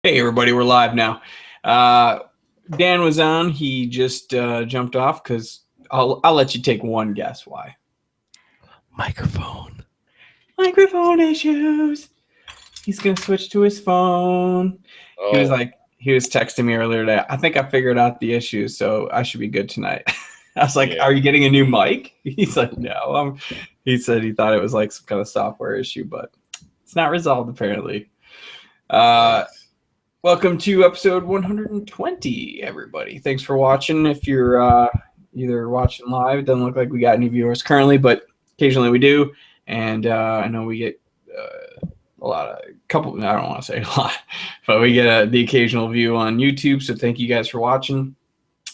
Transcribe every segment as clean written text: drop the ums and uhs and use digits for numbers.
Hey everybody, we're live now. Dan was on. He just jumped off because I'll let you take one guess why. Microphone issues. He's gonna switch to his phone. Oh. He was texting me earlier today. I think I figured out the issues, so I should be good tonight. I was like, Are you getting a new mic? He's like, no. He said he thought it was like some kind of software issue, but it's not resolved apparently. Welcome to episode 120, everybody. Thanks for watching. If you're either watching live, it doesn't look like we got any viewers currently, but occasionally we do. And I know we get I don't want to say a lot, but we get the occasional view on YouTube. So thank you guys for watching.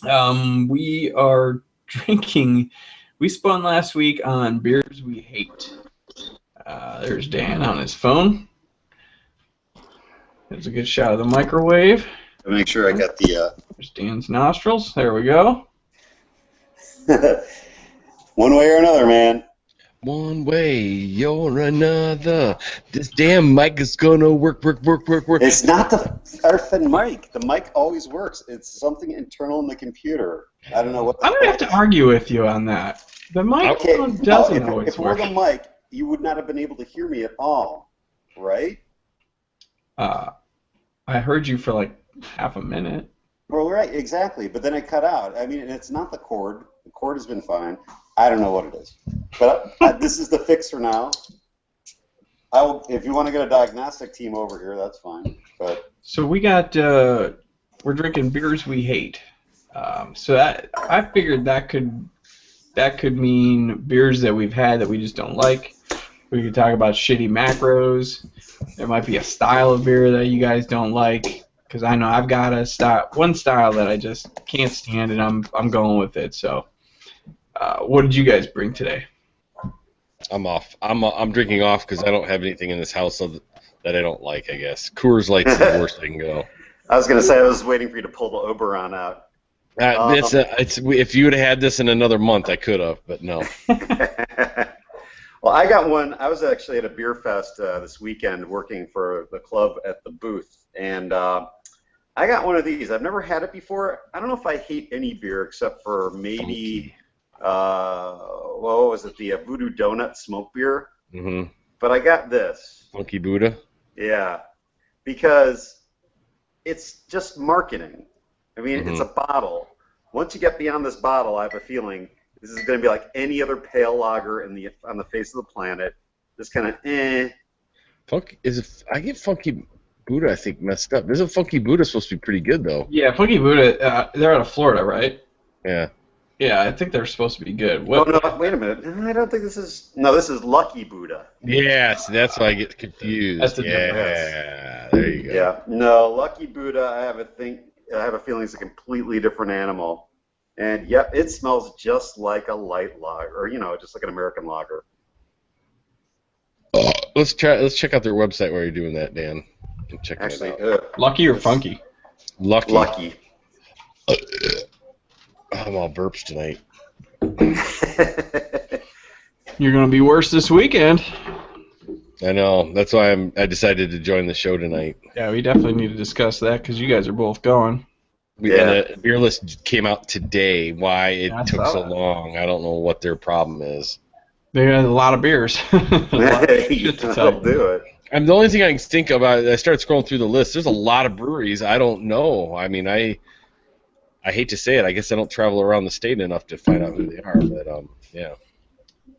We are drinking. We spun last week on beers we hate. There's Dan on his phone. There's a good shot of the microwave. To make sure I got the... There's Dan's nostrils. There we go. One way or another, man. One way or another. This damn mic is gonna work. It's not the effing mic. The mic always works. It's something internal in the computer. I don't know what I'm going to have to argue with you on that. The mic doesn't always if work. If it were the mic, you would not have been able to hear me at all, right? I heard you for like half a minute. Well, right, exactly. But then it cut out. I mean, and it's not the cord. The cord has been fine. I don't know what it is. But this is the fix for now. If you want to get a diagnostic team over here, that's fine. So we got, we're drinking beers we hate. So I figured that could mean beers that we've had that we just don't like. We could talk about shitty macros. There might be a style of beer that you guys don't like, because I know I've got one style that I just can't stand, and I'm going with it. So, what did you guys bring today? I'm off. I'm drinking off because I don't have anything in this house that I don't like. I guess Coors Light's the worst I can go. I was gonna say I was waiting for you to pull the Oberon out. If you would have had this in another month, I could have, but no. Well, I got one. I was actually at a beer fest this weekend working for the club at the booth, and I got one of these. I've never had it before. I don't know if I hate any beer except for maybe, what was it, the Voodoo Donut smoke beer? Mm-hmm. But I got this. Funky Buddha? Yeah, because it's just marketing. I mean, It's a bottle. Once you get beyond this bottle, I have a feeling this is going to be like any other pale lager on the face of the planet. Just kind of I get Funky Buddha, I think, messed up. Isn't Funky Buddha supposed to be pretty good, though? Yeah, Funky Buddha, they're out of Florida, right? Yeah. Yeah, I think they're supposed to be good. Oh, no, wait a minute. I don't think this is... No, this is Lucky Buddha. Yes, that's why I get confused. That's the difference. There you go. Yeah, no, Lucky Buddha, I have a feeling it's a completely different animal. And yep, it smells just like a light lager, or just like an American lager. Let's check out their website while you're doing that, Dan. Actually, Lucky or Funky? Lucky. I'm all burps tonight. You're gonna be worse this weekend. I know. That's why I decided to join the show tonight. Yeah, we definitely need to discuss that because you guys are both going. And the beer list came out today. Why it took so long, I don't know what their problem is. They got a lot of beers. That'll do it. The only thing I can think about, I started scrolling through the list. There's a lot of breweries I don't know. I mean, I hate to say it. I guess I don't travel around the state enough to find out who they are. But yeah.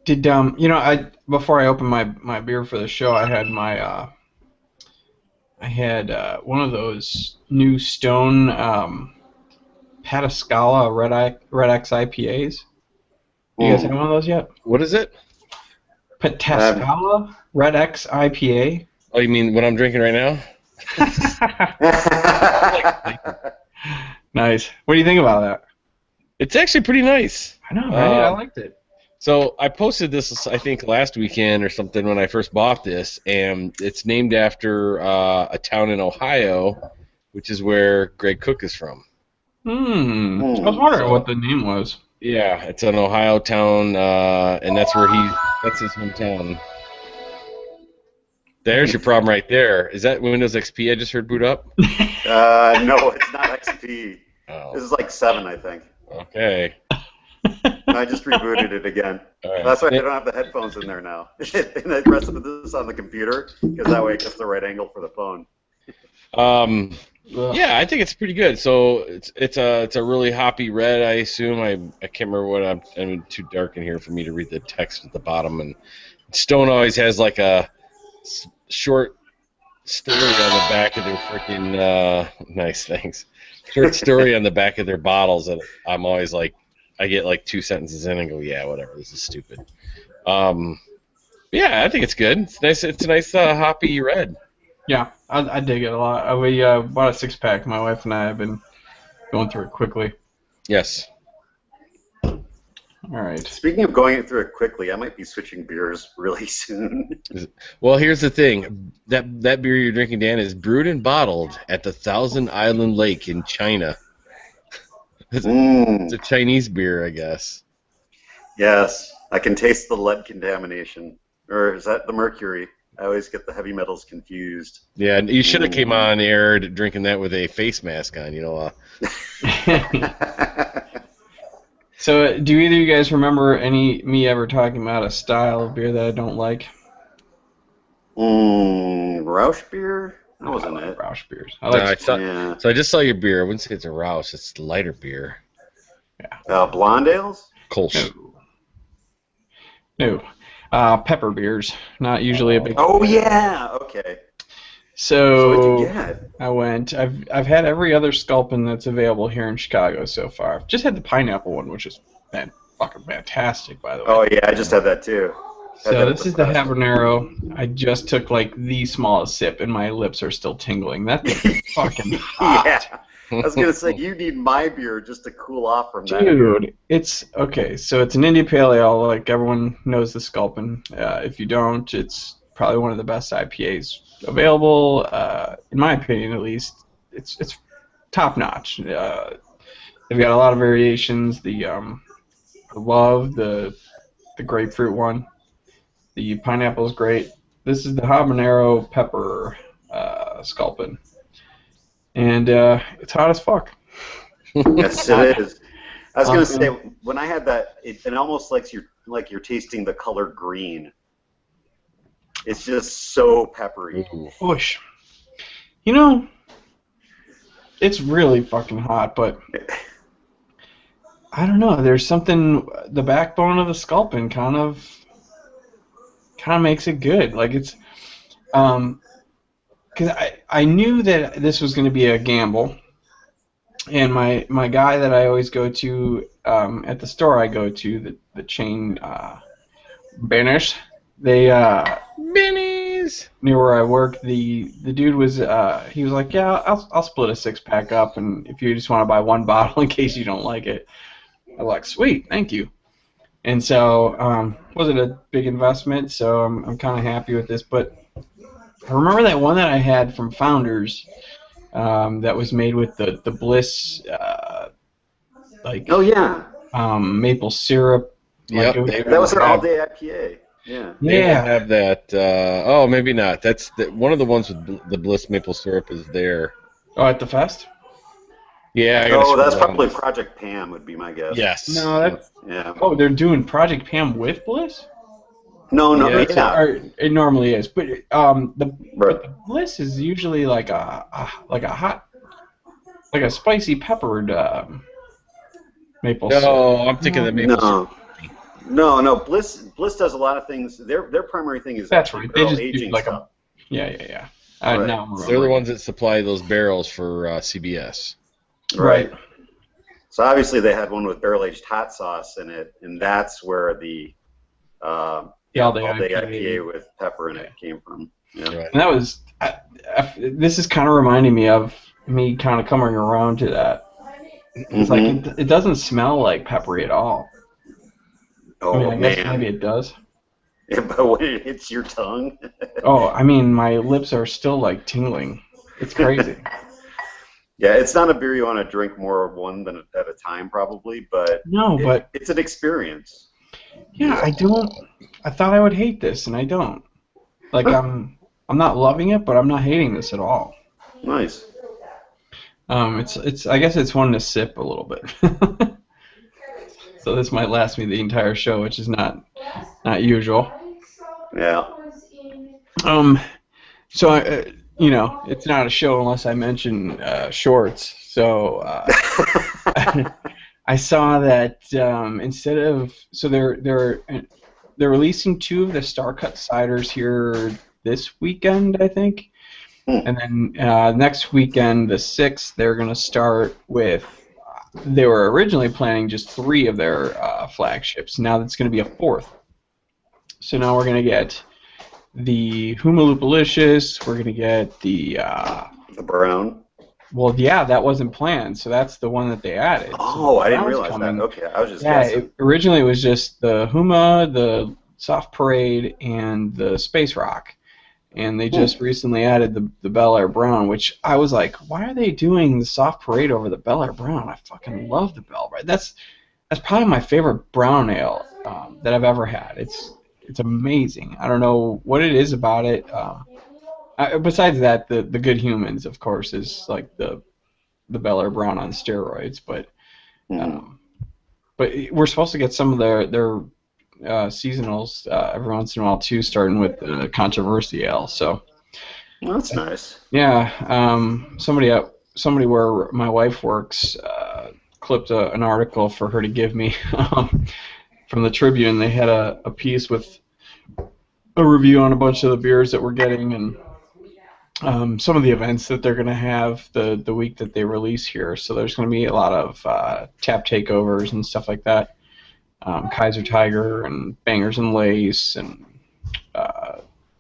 Did before I opened my beer for the show, I had my one of those new Stone Patascala Red X IPAs. You guys have one of those yet? What is it? Patascala Red X IPA. Oh, you mean what I'm drinking right now? Nice. What do you think about that? It's actually pretty nice. I know, right? I liked it. So I posted this, I think, last weekend or something when I first bought this, and it's named after a town in Ohio, which is where Greg Cook is from. I was wondering what the name was. Yeah, it's an Ohio town, and that's his hometown. There's your problem right there. Is that Windows XP I just heard boot up? No, it's not XP. Oh, This is like 7, I think. okay. I just rebooted it again. All right. That's why I don't have the headphones in there now. And the rest of this on the computer, because that way it gets the right angle for the phone. Yeah, I think it's pretty good. So it's a really hoppy red, I assume. I can't remember what I'm too dark in here for me to read the text at the bottom. And Stone always has like a short story on the back of their freaking nice things. Short story on the back of their bottles that I'm always like, I get like 2 sentences in and go, yeah, whatever, this is stupid. Yeah, I think it's good. It's nice. It's a nice hoppy red. Yeah, I dig it a lot. We bought a 6-pack. My wife and I have been going through it quickly. Yes. All right. Speaking of going through it quickly, I might be switching beers really soon. Well, here's the thing. That beer you're drinking, Dan, is brewed and bottled at the Thousand Island Lake in China. It's a Chinese beer, I guess. Yes, I can taste the lead contamination. Or is that the mercury? I always get the heavy metals confused. Yeah, you should have came on air drinking that with a face mask on, So, do either of you guys remember me ever talking about a style of beer that I don't like? Rausch beer? That wasn't it. Rausch beers. So I just saw your beer. I wouldn't say it's a Rausch. It's lighter beer. Yeah. Blonde ales? Kolsch. No. Pepper beers. Not usually a big. Oh yeah. Okay. So what'd you get? I went. I've had every other Sculpin that's available here in Chicago so far. Just had the pineapple one, which is fucking fantastic, by the way. Oh yeah, I just had that too. So this is the habanero. I just took like the smallest sip, and my lips are still tingling. That's fucking hot. Yeah. I was gonna say you need my beer just to cool off from that. Dude, it's okay. So it's an India Pale Ale. Like everyone knows the Sculpin. If you don't, it's probably one of the best IPAs available, in my opinion, at least. It's top notch. They've got a lot of variations. I love the grapefruit one. The pineapple is great. This is the habanero pepper Sculpin. And it's hot as fuck. Yes, it is. I was gonna say when I had that, it almost like you're tasting the color green. It's just so peppery. Push. You know, it's really fucking hot, but I don't know. There's something. The backbone of the Sculpin kind of makes it good. Like it's, because I knew that this was going to be a gamble, and my guy that I always go to at the store I go to, the chain Bennish, Benny's near where I work, the dude was he was like, yeah, I'll split a 6-pack up, and if you just want to buy one bottle in case you don't like it. I'm like, sweet, thank you. And so wasn't a big investment, so I'm kind of happy with this, but I remember that one that I had from Founders that was made with the Bliss, Oh yeah. Maple syrup. Yep, That was their all-day IPA. Yeah. They have that. Oh, maybe not. That's one of the ones with the Bliss maple syrup is there. Oh, at the fest? Yeah. That's probably Project Pam would be my guess. Yes. No, that's. Yeah. Oh, they're doing Project Pam with Bliss? No, it normally is, but the Bliss is usually like a hot, like a spicy peppered maple syrup. No, I'm thinking the maple syrup. No. Bliss does a lot of things. Their primary thing is that's right. They just aging do like stuff. Yeah. Right. No, They're the ones that supply those barrels for CBS. Right. So obviously they had one with barrel-aged hot sauce in it, and that's where the all-day IPA with pepper in it came from. Yeah. Right. And that was. This is kind of reminding me of me kind of coming around to that. It's like it doesn't smell like peppery at all. Oh, I guess maybe it does. Yeah, but when it hits your tongue. Oh, I mean, my lips are still like tingling. It's crazy. Yeah, it's not a beer you want to drink more of one than at a time, probably, but but it's an experience. Yeah, I don't. I thought I would hate this, and I don't. Like I'm not loving it, but I'm not hating this at all. Nice. It's I guess it's one to sip a little bit. So this might last me the entire show, which is not usual. Yeah. Um, so it's not a show unless I mention shorts. So I saw that instead of they're releasing 2 of the Star Cut ciders here this weekend, I think, and then next weekend, the 6th, they're gonna start with. They were originally planning just 3 of their flagships. Now it's going to be a 4th. So now we're going to get the Humalupalicious. We're going to get the brown. Well, yeah, that wasn't planned, so that's the one that they added. Oh, so I didn't realize that. Okay, I was just guessing. Originally it was just the Huma, the Soft Parade, and the Space Rock. And they just recently added the Bel Air Brown, which I was like, why are they doing the Soft Parade over the Bel Air Brown? I fucking love the Bel Air. That's probably my favorite brown ale that I've ever had. It's amazing. I don't know what it is about it. Besides that, the Good Humans, of course, is like the Bel Air Brown on steroids. But we're supposed to get some of their seasonals every once in a while too, starting with the Controversy Ale. So that's nice. Yeah, somebody where my wife works clipped an article for her to give me from the Tribune. They had a piece with a review on a bunch of the beers that we're getting and some of the events that they're going to have the week that they release here. So there's going to be a lot of tap takeovers and stuff like that. Kaiser Tiger and Bangers and Lace and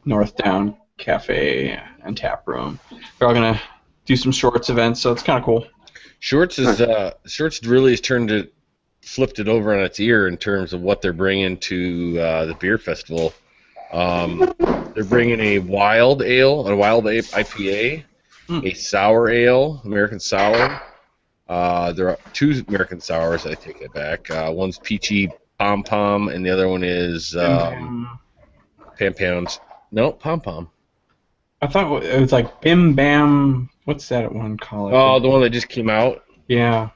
North Down Cafe and Tap Room. They're all gonna do some shorts events, so it's kind of cool. Shorts really has flipped it over on its ear in terms of what they're bringing to the beer festival. They're bringing a wild ale, a wild IPA, a sour ale, American sour. There are 2 American sours. I take it back. One's peachy pom pom, and the other one is Pam Pam's. No, pom pom. I thought it was like Bim Bam. What's that one called? Oh, the one that just came out. Yeah.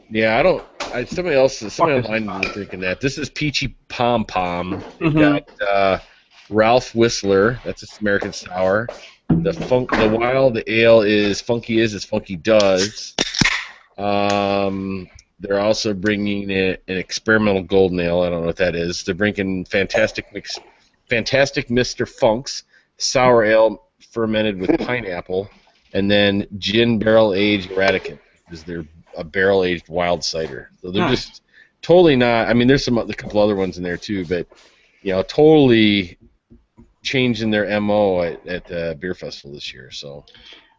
Yeah, I don't. Somebody online is drinking that. This is peachy pom pom. They've got Ralph Whistler. That's its American sour. The wild ale is funky as funky does. They're also bringing an experimental golden ale. I don't know what that is. They're bringing Fantastic Mr. Funk's sour ale fermented with pineapple, and then gin barrel aged Eradicant is a barrel aged wild cider. So they're just totally not. I mean, there's a couple other ones in there too, but totally changing their MO at the beer festival this year. So,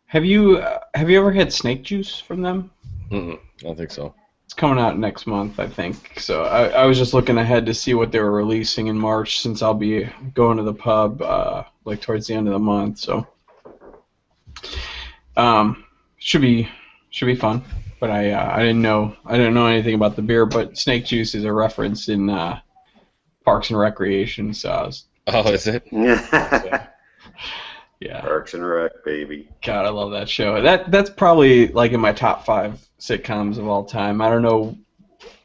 have you ever had snake juice from them? I don't think so. It's coming out next month, I think. So I was just looking ahead to see what they were releasing in March, since I'll be going to the pub like towards the end of the month. So should be fun. But I didn't know anything about the beer. But snake juice is a reference in Parks and Recreation. So is it? Yeah. Parks and Rec, baby. God, I love that show. That's probably like in my top 5 sitcoms of all time. I don't know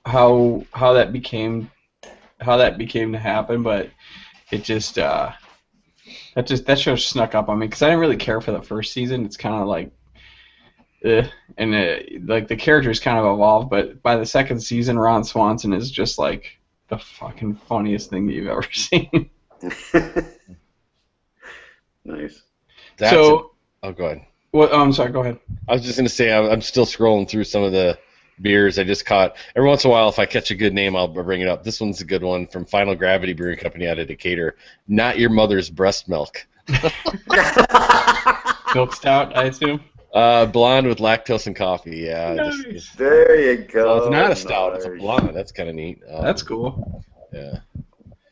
how that became to happen, but it just that show snuck up on me because I didn't really care for the first season. It's kind of like, like the characters kind of evolved, but by the second season, Ron Swanson is just like the fucking funniest thing that you've ever seen. Nice. Oh, go ahead. Well, I'm sorry. Go ahead. I was just going to say I'm still scrolling through some of the beers I just caught. Every once in a while, if I catch a good name, I'll bring it up. This one's a good one from Final Gravity Brewing Company out of Decatur. Not your mother's breast milk. Milk stout, I assume. Blonde with lactose and coffee. Yeah. Nice. There you go. Well, it's not a stout. It's a blonde. That's kind of neat. That's cool. Yeah.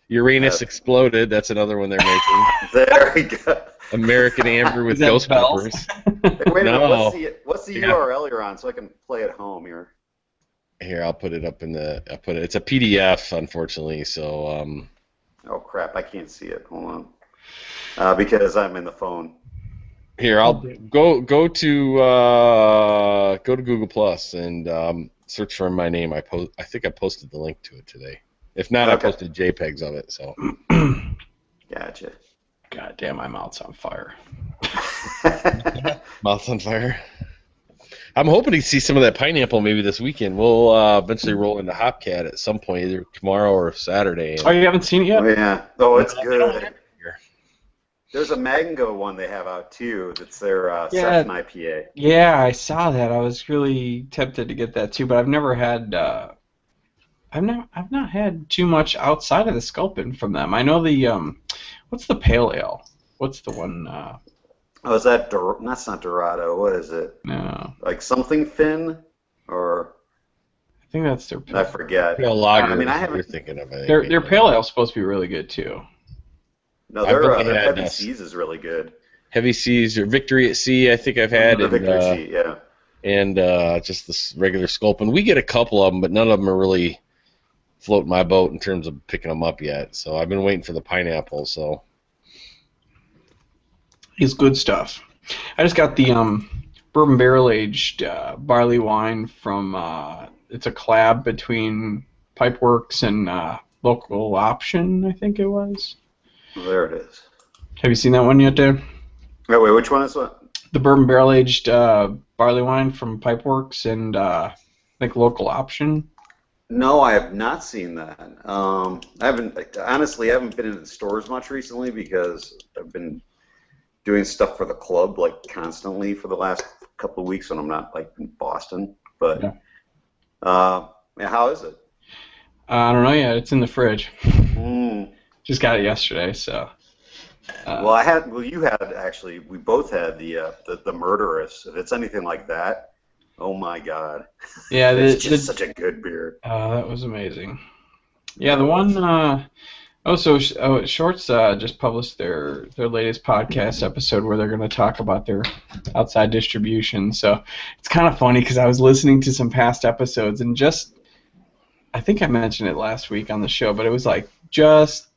Uranus Exploded. That's another one they're making. There we go. American Amber with Ghost Peppers. Wait a No. minute. What's the URL you're on so I can play at home here? Here, I'll put it up It's a PDF, unfortunately. So. Oh crap! I can't see it. Hold on. because I'm in the phone. Here, I'll go to Google Plus and search for my name. I think I posted the link to it today. If not, I Okay. posted JPEGs of it. So. Gotcha. God damn, my mouth's on fire. Mouth's on fire. I'm hoping to see some of that pineapple maybe this weekend. We'll eventually roll into Hopcat at some point, either tomorrow or Saturday. Oh, you haven't seen it yet? Oh, yeah. Oh, it's They don't have good. it here. There's a Mango one they have out too. That's their Yeah. Session IPA. Yeah, I saw that. I was really tempted to get that too, but I've never had. I've not had too much outside of the Sculpin from them. I know the what's the pale ale? What's the one? Oh, is that that's not Dorado? What is it? No, Like something Fin, or I think that's their. I forget. Pale lager. I mean, I You're haven't. thinking of it. Their pale ale is supposed to be really good too. No, I've only their had Heavy Seas is really good. Heavy Seas or Victory at Sea. I think I've had The Victory Seat, yeah. and just the regular Sculpin. We get a couple of them, but none of them are really floating my boat in terms of picking them up yet. So I've been waiting for the pineapple. So. It's good stuff. I just got the bourbon barrel aged barley wine from. It's a collab between Pipeworks and Local Option, I think it was. There it is. Have you seen that one yet, Dave? Wait, which one is what? The bourbon barrel aged barley wine from Pipeworks and I think Local Option. No, I have not seen that. I haven't been in the stores much recently because I've been doing stuff for the club like constantly for the last couple of weeks when I'm not like in Boston. But Yeah. how is it? I don't know yet. It's in the fridge. Mm. Just got it yesterday, so. You had actually. We both had the Murderous. If it's anything like that, oh my God! Yeah, it's just such a good beer. That was amazing. Yeah, the one. Shorts just published their latest podcast episode where they're going to talk about their outside distribution. So it's kind of funny because I was listening to some past episodes and I think I mentioned it last week on the show, but it was like just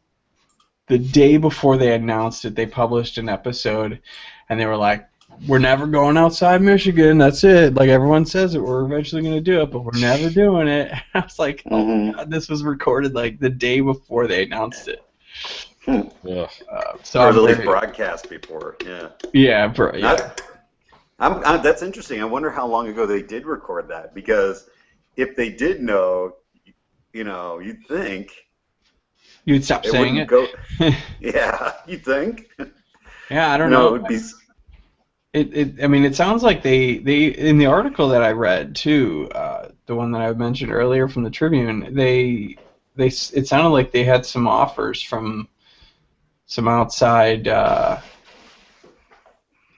the day before they announced it, they published an episode, and they were like, "We're never going outside Michigan. That's it. Like everyone says it, we're eventually going to do it, but we're never doing it." I was like, "Oh my God, this was recorded like the day before they announced it." Yeah. So or at least broadcast before. Yeah. Yeah, yeah. That's interesting. I wonder how long ago they did record that, because if they did know, you'd think. You'd stop saying it. Yeah, you think? Yeah, I don't know. It would be. I mean, it sounds like they in the article that I read too, the one that I mentioned earlier from the Tribune, it sounded like they had some offers from some outside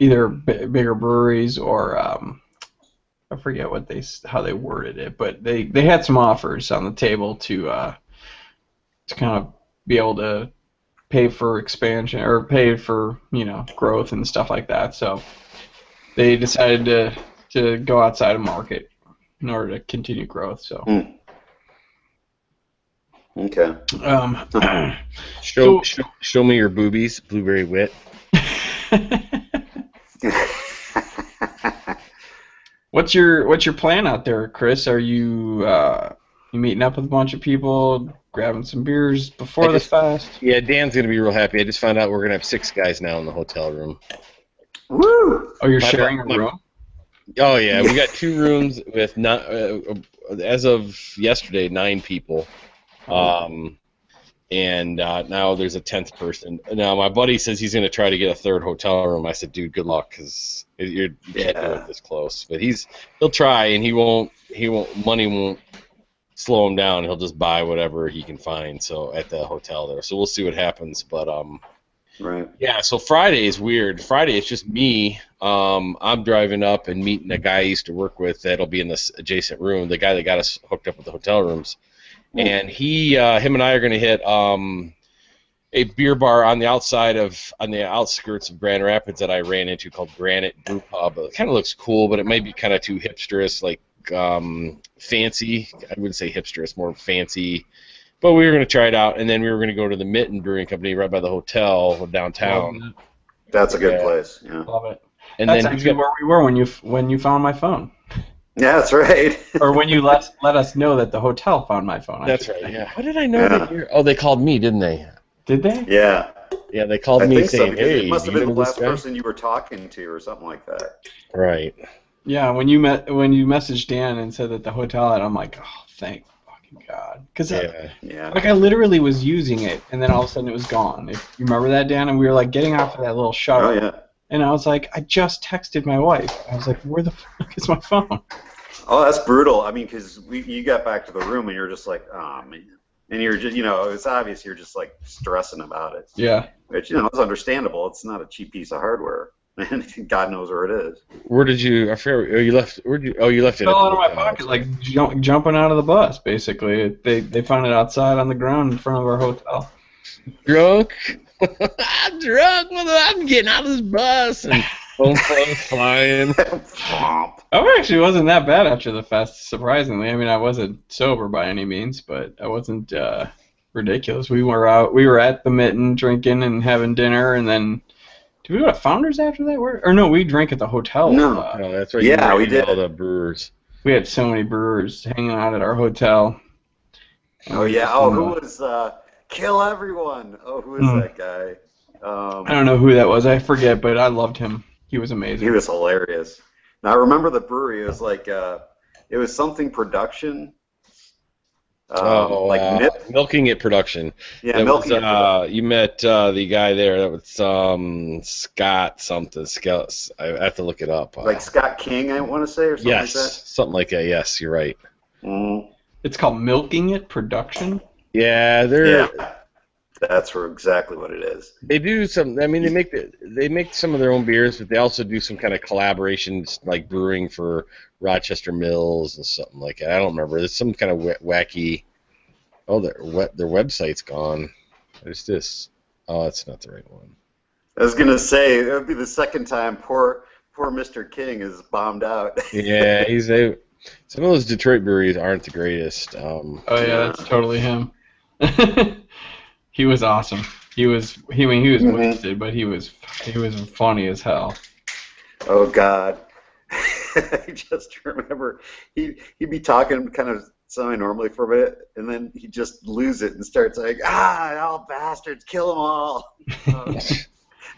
either bigger breweries or I forget how they worded it, but they had some offers on the table to kind of be able to pay for expansion or pay for growth and stuff like that. So they decided to go outside of market in order to continue growth. So. Okay. Show me your boobies, Blueberry Wit. What's your plan out there, Chris? Are you meeting up with a bunch of people, grabbing some beers before the fest? Yeah, Dan's gonna be real happy. I just found out we're gonna have 6 guys now in the hotel room. Woo! Oh, you're sharing a room? Oh yeah, we got 2 rooms with as of yesterday 9 people, and now there's a 10th person. Now my buddy says he's gonna try to get a 3rd hotel room. I said, dude, good luck, because you can't do it this close. But he'll try, and money won't slow him down. He'll just buy whatever he can find. So at the hotel there. So we'll see what happens. But right. Yeah. So Friday is weird. Friday it's just me. I'm driving up and meeting a guy I used to work with that'll be in this adjacent room. The guy that got us hooked up with the hotel rooms, and him and I are gonna hit a beer bar on the outskirts of Grand Rapids that I ran into called Granite Brew Pub. It kind of looks cool, but it might be kind of too hipsterous, like fancy. I wouldn't say hipster; it's more fancy, But we were going to try it out, and then we were going to go to the Mitten Brewing Company right by the hotel downtown. That's a good place. Yeah. Love it. And That's then actually where we were when you found my phone. Yeah, that's right. Or when you let us know that the hotel found my phone. That's right. Yeah. How did I know that? Oh, they called me, didn't they? Did they? Yeah. Yeah, they called I me think saying, so, "Hey, it must have you been the know this last guy?" person you were talking to, or something like that. Right. Yeah, when you messaged Dan and said that the hotel had, I'm like, oh, thank fucking God, because Yeah. like I literally was using it, and then all of a sudden it was gone. If you remember that, Dan, and we were like getting off of that little shuttle. Oh yeah. And I was like, I just texted my wife. I was like, where the fuck is my phone? Oh, that's brutal. I mean, because you got back to the room and you're just like, oh man, and you're just, it's obvious you're just like stressing about it. Yeah. Which it's understandable. It's not a cheap piece of hardware, and God knows where it is. Where did you? I forget. You left. You left it. It fell out of my pocket, like jumping out of the bus. Basically, they found it outside on the ground in front of our hotel. Drunk. I'm drunk. I'm getting out of this bus and phone flying. I actually wasn't that bad after the fest, surprisingly. I mean, I wasn't sober by any means, but I wasn't ridiculous. We were at the Mitten drinking and having dinner, and then did we go to Founders after that? Or no, we drank at the hotel. No, no, that's right. Yeah, we did. All the brewers. We had so many brewers hanging out at our hotel. Oh yeah. Oh, who was Kill Everyone? Oh, who was that guy? I don't know who that was. I forget, but I loved him. He was amazing. He was hilarious. Now I remember the brewery. It was like it was something production. Milking It Production. Yeah, Milking It Production. You met the guy there. That was Scott something. Scott. I have to look it up. Like Scott King, I want to say, or something like that. Yes, something like that. Yes, you're right. Mm. It's called Milking It Production. Yeah, that's exactly what it is. They do some. I mean, they make some of their own beers, but they also do some kind of collaborations, like brewing for Rochester Mills and something like that. I don't remember. There's some kind of wacky. Oh, their website's gone. There's this. Oh, that's not the right one. I was gonna say it would be the second time poor Mr. King is bombed out. Yeah, some of those Detroit breweries aren't the greatest. Oh yeah, that's totally him. He was awesome. He was wasted, but he was funny as hell. Oh God. I just remember he'd be talking kind of semi-normally for a bit, and then he'd just lose it and start saying, all bastards, kill them all.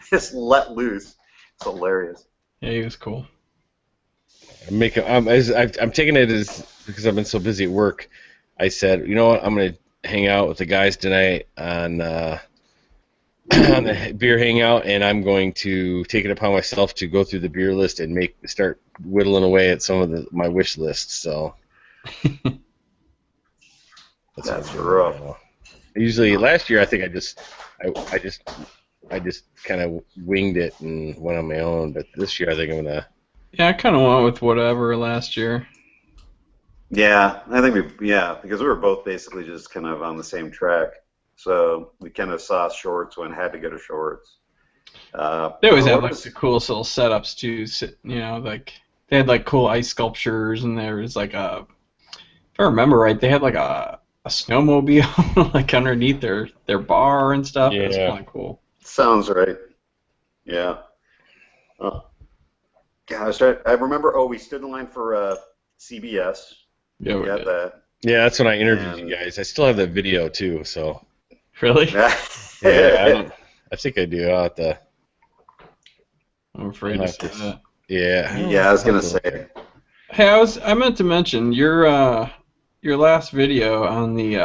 Just let loose. It's hilarious. Yeah, he was cool. I'm taking it as, because I've been so busy at work, I said, you know what, I'm going to hang out with the guys tonight on the beer hangout, and I'm going to take it upon myself to go through the beer list and start whittling away at some of my wish lists. So that's rough. Usually, last year I think I just kind of winged it and went on my own. But this year I think I'm gonna. Yeah, I kind of went with whatever last year. Yeah, I think because we were both basically just kind of on the same track. So we kind of saw shorts when had to go to shorts. They always had like the coolest little setups too. Like they had like cool ice sculptures, and there was like if I remember right, they had like a snowmobile like underneath their bar and stuff. Yeah. It was kind of cool. Sounds right. Yeah. Oh. Gosh, I remember. We stood in line for CBS. Yeah, we got did. that. Yeah, that's when I interviewed you guys. I still have that video too. So. Really? Yeah, I think I do. I'll have to. I'm afraid to say that. Yeah. Yeah, I was gonna say. Hey, I meant to mention your last video on the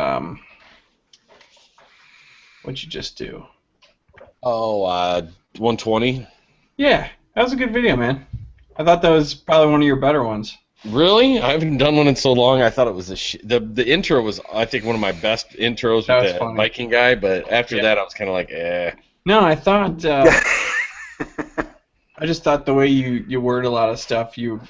what'd you just do? Oh, 120. Yeah, that was a good video, man. I thought that was probably one of your better ones. Really? I haven't done one in so long. I thought it was the intro was, I think, one of my best intros with the Viking guy, but after that I was kind of like, eh. No, I thought I just thought the way you word a lot of stuff, you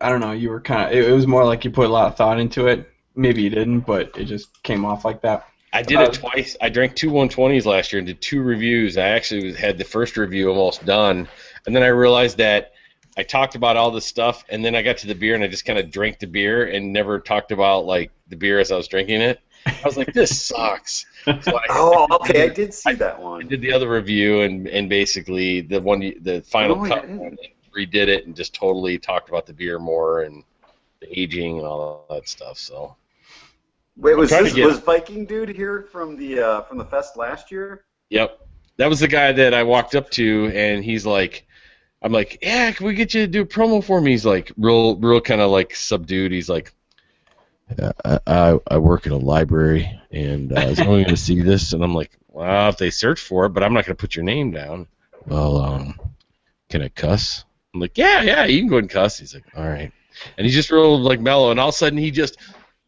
I don't know, you were kind of, it was more like you put a lot of thought into it. Maybe you didn't, but it just came off like that. I did it twice. I drank 2 120s last year and did 2 reviews. I actually had the first review almost done, and then I realized that I talked about all this stuff, and then I got to the beer, and I just kind of drank the beer and never talked about like the beer as I was drinking it. I was like, this sucks. So I did see that I one. did the other review, and basically the final cut one, redid it and just totally talked about the beer more and the aging and all that stuff. So. Wait, was Viking dude here from the fest last year? Yep, that was the guy that I walked up to, and he's like, I'm like, yeah, can we get you to do a promo for me? He's like, real kind of like subdued. He's like, I work in a library, and is anyone going to see this? And I'm like, well, if they search for it, but I'm not going to put your name down. Well, can I cuss? I'm like, yeah, you can go ahead and cuss. He's like, all right. And he's just real like mellow, and all of a sudden he just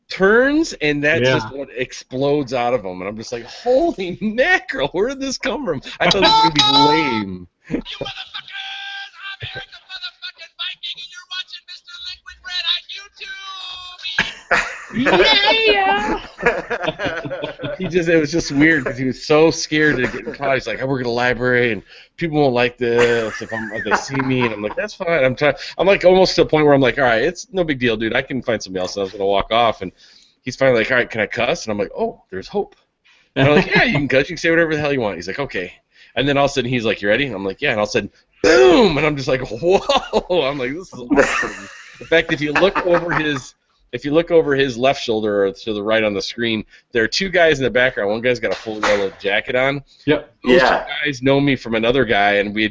turns, and that's just what explodes out of him. And I'm just like, holy mackerel, where did this come from? I thought it was going to be lame. You motherfuckers! I'm Eric the motherfucking Viking, and you're watching Mr. Liquid Red on YouTube! Yeah! It was just weird because he was so scared to get caught. He's like, I work at a library, and people won't like this if they see me. And I'm like, that's fine. I'm like almost to the point where I'm like, all right, it's no big deal, dude. I can find somebody else. And I was going to walk off, and he's finally like, all right, can I cuss? And I'm like, oh, there's hope. And I'm like, yeah, you can cuss. You can say whatever the hell you want. He's like, okay. And then all of a sudden he's like, you ready? And I'm like, yeah. And all of a sudden, boom! And I'm just like, whoa! I'm like, this is awesome. In fact, if you look over his left shoulder or to the right on the screen, there are two guys in the background. One guy's got a full yellow jacket on. Yep. Those two guys know me from another guy, and I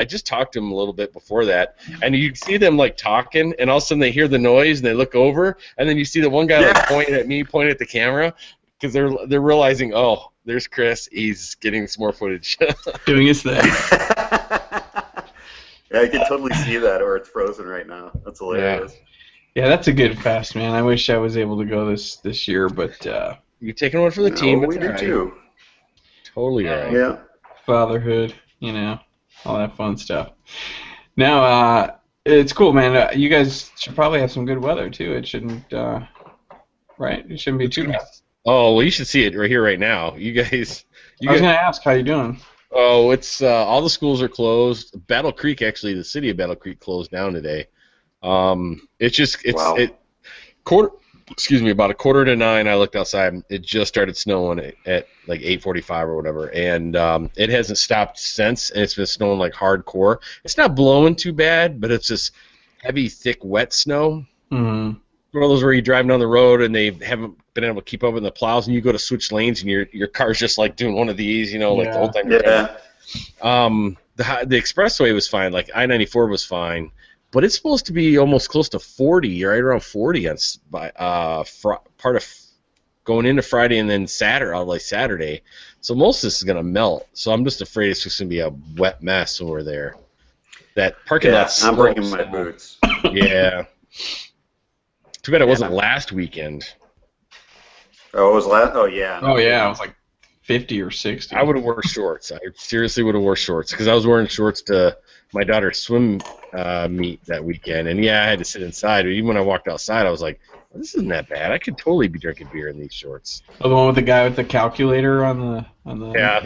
just talked to him a little bit before that, and you see them like talking, and all of a sudden they hear the noise and they look over, and then you see the one guy like pointing at me, pointing at the camera, because they're realizing, oh, there's Chris. He's getting some more footage. Doing his thing. Yeah, I can totally see that, or it's frozen right now. That's hilarious. Yeah, that's a good fest, man. I wish I was able to go this year, but you're taking one for the team. We do too. Totally all right. Yeah. Fatherhood, all that fun stuff. Now, it's cool, man. You guys should probably have some good weather too. It shouldn't, right? It shouldn't be too bad. Oh well, you should see it right here, right now. You guys. I was gonna ask how you doing. Oh, it's all the schools are closed. Battle Creek, actually, the city of Battle Creek closed down today. About a quarter to 9. I looked outside. It just started snowing at like 8:45 or whatever, and it hasn't stopped since. And it's been snowing like hardcore. It's not blowing too bad, but it's just heavy, thick, wet snow. Mm-hmm. One of those where you drive down the road and they haven't been able to keep up with the plows, and you go to switch lanes and your car's just like doing one of these, like the whole time. Yeah. The expressway was fine, like I-94 was fine, but it's supposed to be almost close to 40, right around 40 on part of going into Friday and then Saturday. So most of this is gonna melt. So I'm just afraid it's just gonna be a wet mess when we're there. That parking lot's I'm bringing my boots. Yeah. Too bad it wasn't last weekend. Oh, it was last. Oh yeah. Oh yeah, it was like 50 or 60. I would have worn shorts. I seriously would have worn shorts because I was wearing shorts to my daughter's swim meet that weekend, and I had to sit inside. But even when I walked outside, I was like, well, "This isn't that bad. I could totally be drinking beer in these shorts." Oh, the one with the guy with the calculator on the. Yeah.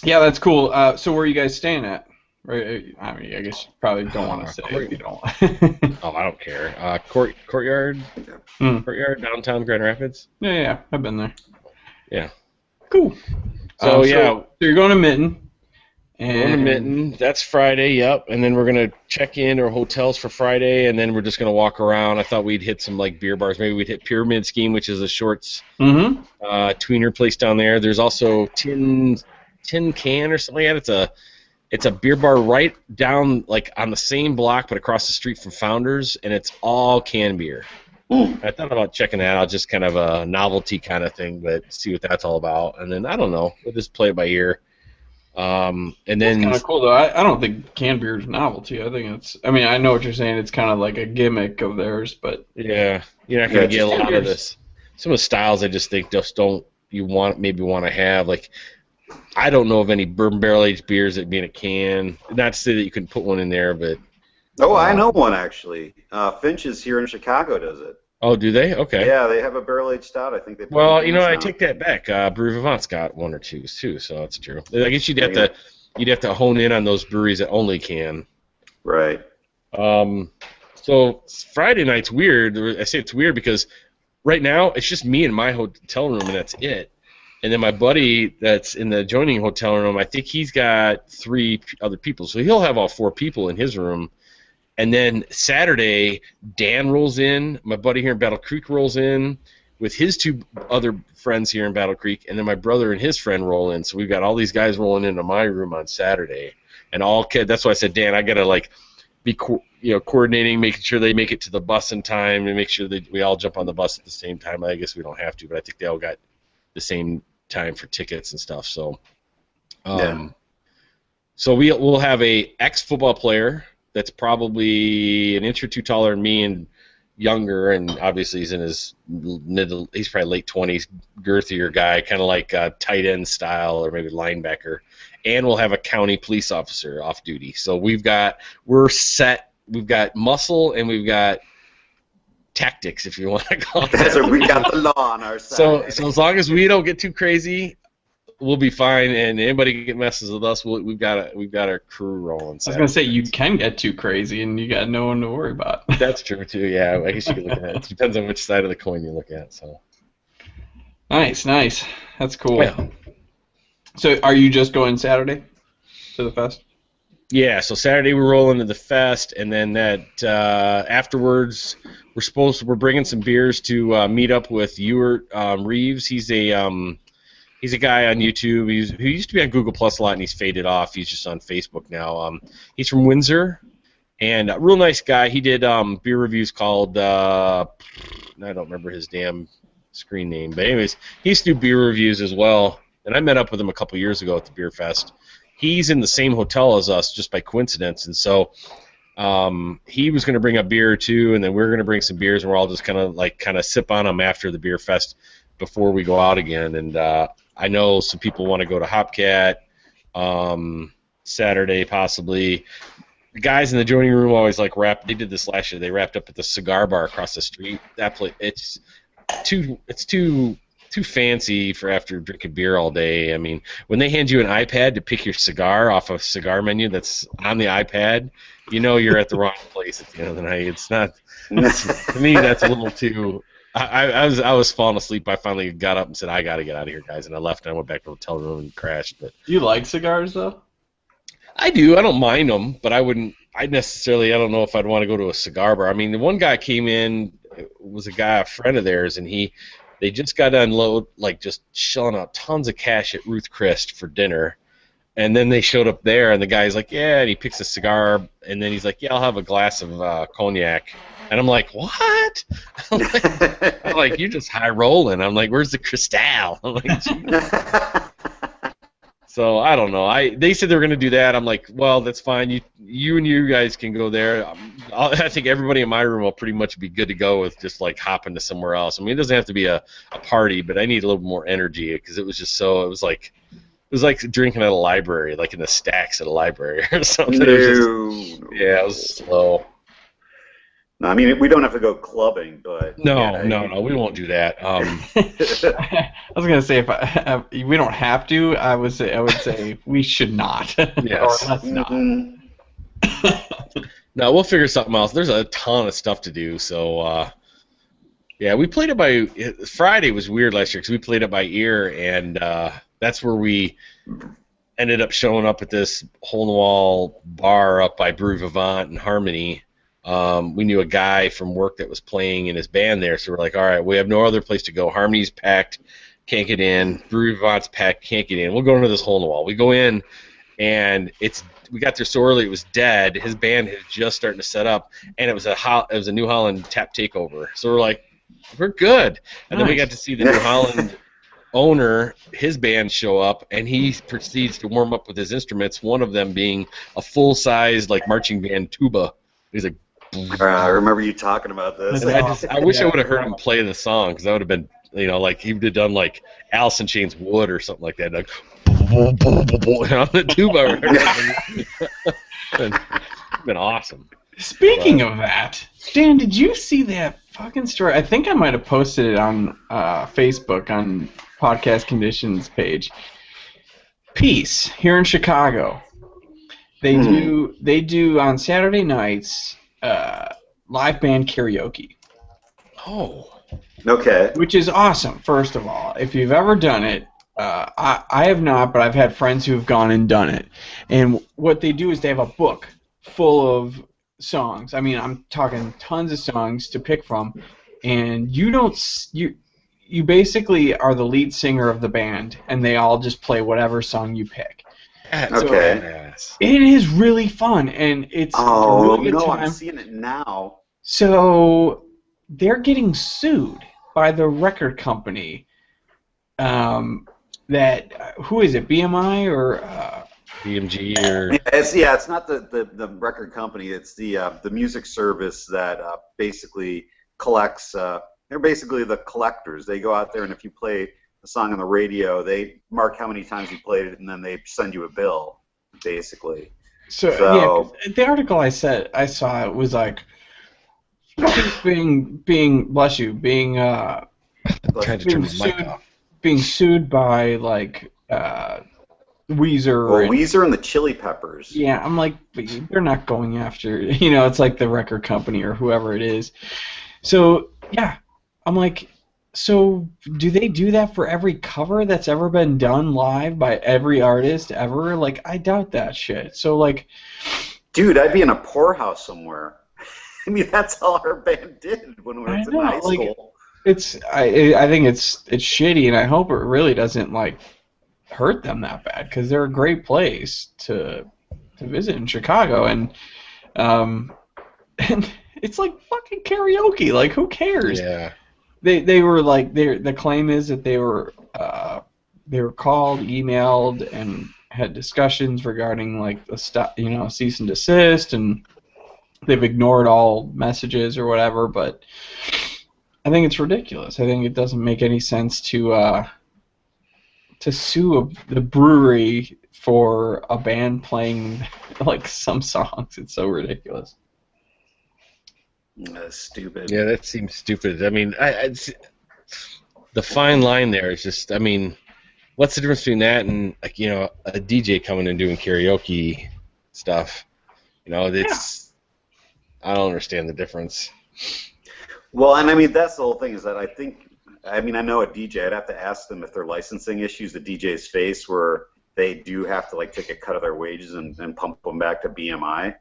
Yeah, that's cool. So where are you guys staying at? Right, I mean, I guess you probably don't want to say if you don't. Oh, I don't care. Courtyard, downtown Grand Rapids. Yeah, I've been there. Yeah. Cool. So you're going to Mitten. Going to Mitten. That's Friday. Yep. And then we're gonna check in our hotels for Friday, and then we're just gonna walk around. I thought we'd hit some like beer bars. Maybe we'd hit Pyramid Scheme, which is a shorts tweener place down there. There's also Tin Can or something like that. It's a beer bar right down, like, on the same block, but across the street from Founders, and it's all canned beer. I thought about checking that out, just kind of a novelty kind of thing, but see what that's all about. And then, I don't know, we'll just play it by ear. And then it's kind of cool, though. I don't think canned beer is novelty. I think I know what you're saying. It's kind of like a gimmick of theirs, but... Yeah, you're not going to get a lot of this. Some of the styles I just think you want to have, like... I don't know of any bourbon barrel-aged beers that be in a can. Not to say that you can put one in there, but... Oh, I know one, actually. Finch's here in Chicago does it. Oh, do they? Okay. Yeah, they have a barrel-aged stout. I think they put Well, in cans I now. take that back. Brew Vivant's got one or two too, so that's true. I guess Yeah. you'd have to hone in on those breweries that only can. Right. So Friday night's weird. I say it's weird because right now it's just me in my hotel room and that's it. And then my buddy that's in the adjoining hotel room, I think he's got 3 other people, so he'll have all 4 people in his room. And then Saturday, Dan rolls in. My buddy here in Battle Creek rolls in with his 2 other friends here in Battle Creek, and then my brother and his friend roll in. So we've got all these guys rolling into my room on Saturday, and all kids. That's why I said, Dan, I gotta like be coordinating, making sure they make it to the bus in time, and make sure that we all jump on the bus at the same time. I guess we don't have to, but I think they all got the same time for tickets and stuff. So, so we'll have a ex-football player that's probably an inch or 2 taller than me and younger, and obviously he's in his he's probably late 20s, girthier guy, kind of like tight end style or maybe linebacker. And we'll have a county police officer off duty. So we're set. We've got muscle and we've got tactics, if you want to call it. So we got the law on our side. So as long as we don't get too crazy, we'll be fine. And anybody get messes with us, we've got our crew rolling. I was gonna say you can get too crazy and you got no one to worry about. That's true too. Yeah, I guess you could look at it. It depends on which side of the coin you look at. So Nice. That's cool. Yeah. So are you just going Saturday to the fest? Yeah, so Saturday we roll into the fest, and then that afterwards we're bringing some beers to meet up with Ewart Reeves. He's a guy on YouTube. He used to be on Google Plus a lot, and he's faded off. He's just on Facebook now. He's from Windsor, and a real nice guy. He did beer reviews called I don't remember his damn screen name, but anyways, he used to do beer reviews as well. And I met up with him a couple years ago at the beer fest. He's in the same hotel as us just by coincidence, and so he was going to bring a beer or two, and then we're going to bring some beers, and we're all just kind of sip on them after the beer fest before we go out again. And I know some people want to go to Hopcat Saturday possibly. The guys in the joining room always they did this last year. They wrapped up at the cigar bar across the street. That place, it's too fancy for after drinking beer all day. I mean, when they hand you an iPad to pick your cigar off a cigar menu that's on the iPad, you're at the wrong place at the end of the night. It's not. To me, that's a little too. I was falling asleep. I finally got up and said, "I got to get out of here, guys," and I left and I went back to the hotel room and crashed. But Do you like cigars though? I do. I don't mind them, but I wouldn't. I don't know if I'd want to go to a cigar bar. I mean, the one guy came in was a friend of theirs, and they just got to unload, just shelling out tons of cash at Ruth Chris for dinner. And then they showed up there, and the guy's like, yeah, and he picks a cigar, and then he's like, yeah, I'll have a glass of cognac. And I'm like, what? I'm like, you're just high rolling. I'm like, where's the Cristal? I'm like, Jesus. So I don't know. They said they were going to do that. I'm like, well, that's fine. You guys can go there. I think everybody in my room will pretty much be good to go with just hopping to somewhere else. I mean, it doesn't have to be a party, but I need a little more energy because it was just it was like drinking at a library, like in the stacks at a library or something. It was slow. No, I mean, we don't have to go clubbing, but no, we won't do that. I was gonna say if we don't have to, I would say we should not. Yes. Or let's not. No, we'll figure something else. There's a ton of stuff to do, so yeah, we played it by Friday was weird last year because we played it by ear, and that's where we ended up showing up at this hole-in-the-wall bar up by Brew Vivant and Harmony. We knew a guy from work that was playing in his band there, so we're like, all right, we have no other place to go. Harmony's packed, can't get in. Brew Vivant's packed, can't get in. We'll go into this hole-in-the-wall. We go in, and we got there so early it was dead. His band was just starting to set up, and it was a New Holland tap takeover. So we're like, we're good. And then we got to see the New Holland owner, his band show up, and he proceeds to warm up with his instruments, one of them being a full-size marching band tuba. He's like, I remember you talking about this. And I wish I would have heard him play the song because that would have been, he would have done Alice in Chains Wood or something like that, on the tuba. It's been awesome. Speaking of that, Dan, did you see that fucking story. I think I might have posted it on Facebook on Podcast Conditions page. Peace here in Chicago. They do on Saturday nights live band karaoke. Oh. Okay. Which is awesome. First of all, if you've ever done it, I have not, but I've had friends who have gone and done it. And what they do is they have a book full of songs. I mean, I'm talking tons of songs to pick from, and you basically are the lead singer of the band, and they all just play whatever song you pick. Okay. It is really fun, and it's a really good time. I'm seeing it now. So they're getting sued by the record company. Who is it? BMI or BMG or it's not the record company. It's the music service that basically collects. They're basically the collectors. They go out there, and if you play a song on the radio, they mark how many times you played it, and then they send you a bill, basically. So yeah, the article I saw it was like being bless you, being sued by like Weezer. Weezer and the Chili Peppers. Yeah, I'm like, they're not going after, it's like the record company or whoever it is. So yeah, I'm like, so do they do that for every cover that's ever been done live by every artist ever? Like, I doubt that shit. So like, dude, I'd be in a poorhouse somewhere. I mean, that's all our band did when we were in high school. I think it's shitty, and I hope it really doesn't like hurt them that bad, because they're a great place to visit in Chicago, and it's like fucking karaoke. Like, who cares? Yeah. They were like, the claim is that they were called, emailed, and had discussions regarding like the stuff, cease and desist, and they've ignored all messages or whatever. But I think it's ridiculous. I think it doesn't make any sense to sue the brewery for a band playing like some songs. It's so ridiculous. That's stupid. Yeah, that seems stupid. I mean, the fine line there is just, I mean, what's the difference between that and like, a DJ coming and doing karaoke stuff? It's, I don't understand the difference. Well, and I mean, that's the whole thing, is that I know a DJ, I'd have to ask them if their licensing issues the DJs face, where they do have to like take a cut of their wages and pump them back to BMI.